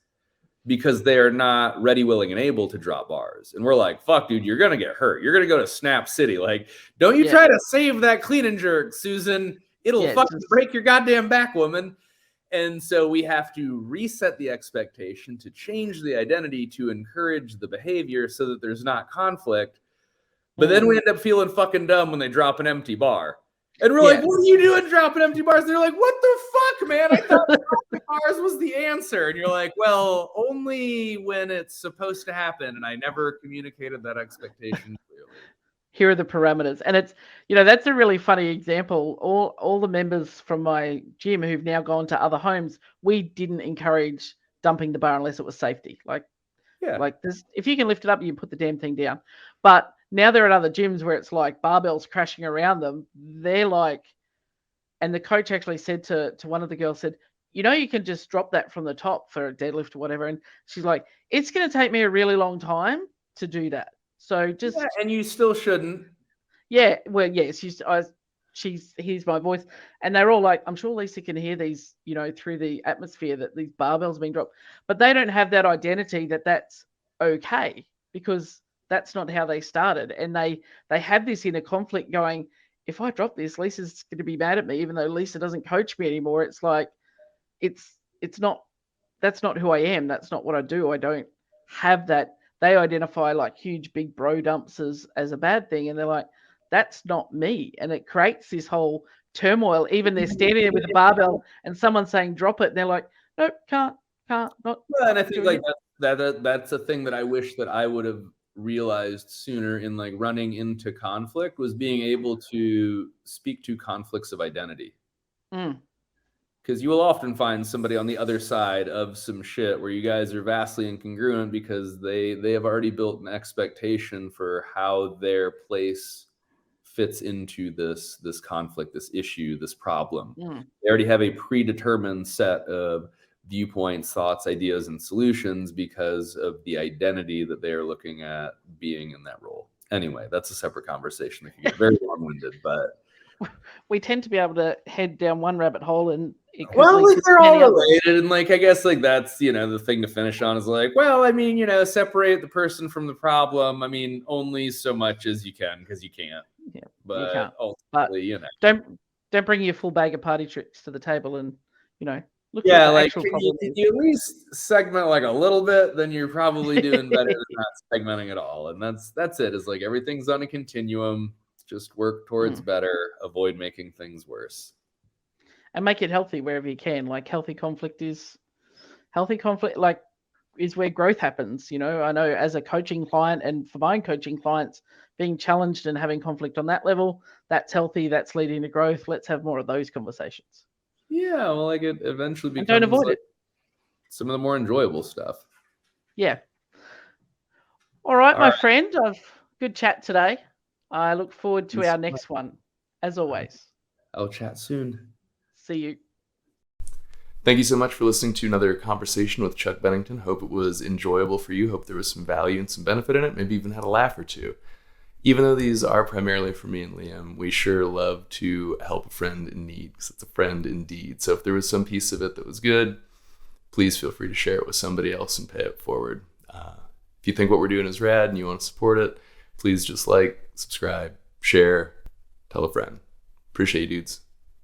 C: because they're not ready, willing, and able to drop bars. And we're like, fuck, dude, you're going to get hurt. You're going to go to Snap City. Like, don't you try to save that clean and jerk, Susan. It'll fucking break your goddamn back, woman. And so we have to reset the expectation to change the identity to encourage the behavior so that there's not conflict. But then we end up feeling fucking dumb when they drop an empty bar. And we're like, what are you doing dropping empty bars? And they're like, what the fuck, man? I thought dropping bars was the answer. And you're like, well, only when it's supposed to happen. And I never communicated that expectation clearly.
B: Here are the parameters. And it's, that's a really funny example. All the members from my gym who've now gone to other homes, we didn't encourage dumping the bar unless it was safety. Like this, if you can lift it up, you put the damn thing down. But now there are other gyms where it's like barbells crashing around them. They're like, and the coach actually said to one of the girls, said, you can just drop that from the top for a deadlift or whatever. And she's like, it's going to take me a really long time to do that. So just
C: and you still shouldn't.
B: Yeah, well, yes, she hears my voice, and they're all like, I'm sure Lisa can hear these, through the atmosphere that these barbells are being dropped, but they don't have that identity that that's okay, because that's not how they started, and they have this inner conflict going, if I drop this, Lisa's going to be mad at me, even though Lisa doesn't coach me anymore. It's like, it's not, that's not who I am. That's not what I do. I don't have that. They identify like huge big bro dumps as a bad thing, and they're like, that's not me. And it creates this whole turmoil. Even they're standing there with a barbell and someone's saying drop it, and they're like, nope, can't not.
C: Well, and I think like that's a thing that I wish that I would have realized sooner in like running into conflict, was being able to speak to conflicts of identity. Because you will often find somebody on the other side of some shit where you guys are vastly incongruent because they have already built an expectation for how their place fits into this conflict, this issue, this problem. They already have a predetermined set of viewpoints, thoughts, ideas, and solutions because of the identity that they are looking at being in that role. Anyway, that's a separate conversation that can get very long-winded, but
B: we tend to be able to head down one rabbit hole and
C: like they're all related, and like I guess like that's the thing to finish on is like, well, I mean, separate the person from the problem. I mean, only so much as you can, because you can't.
B: Yeah,
C: but
B: you can't.
C: ultimately,
B: don't bring your full bag of party tricks to the table, and look.
C: Yeah, like can you at least segment like a little bit? Then you're probably doing better than not segmenting at all. And that's it. Is like everything's on a continuum. Just work towards better, avoid making things worse.
B: And make it healthy wherever you can. Like healthy conflict, like, is where growth happens. You know, I know as a coaching client and for my own coaching clients, being challenged and having conflict on that level, that's healthy, that's leading to growth. Let's have more of those conversations.
C: Yeah, well, like it eventually
B: And
C: becomes
B: don't avoid
C: like
B: it.
C: some of the more enjoyable stuff.
B: Yeah. All right,
C: All
B: my
C: right.
B: friend. Good chat today. I look forward to
C: Thanks
B: our
C: so much.
B: next one, as always.
C: I'll chat soon.
B: See you.
A: Thank you so much for listening to another conversation with Chuck Bennington. Hope it was enjoyable for you. Hope there was some value and some benefit in it. Maybe even had a laugh or two. Even though these are primarily for me and Liam, we sure love to help a friend in need, because it's a friend indeed. So if there was some piece of it that was good, please feel free to share it with somebody else and pay it forward. If you think what we're doing is rad and you want to support it, please just like, subscribe, share, tell a friend. Appreciate you, dudes.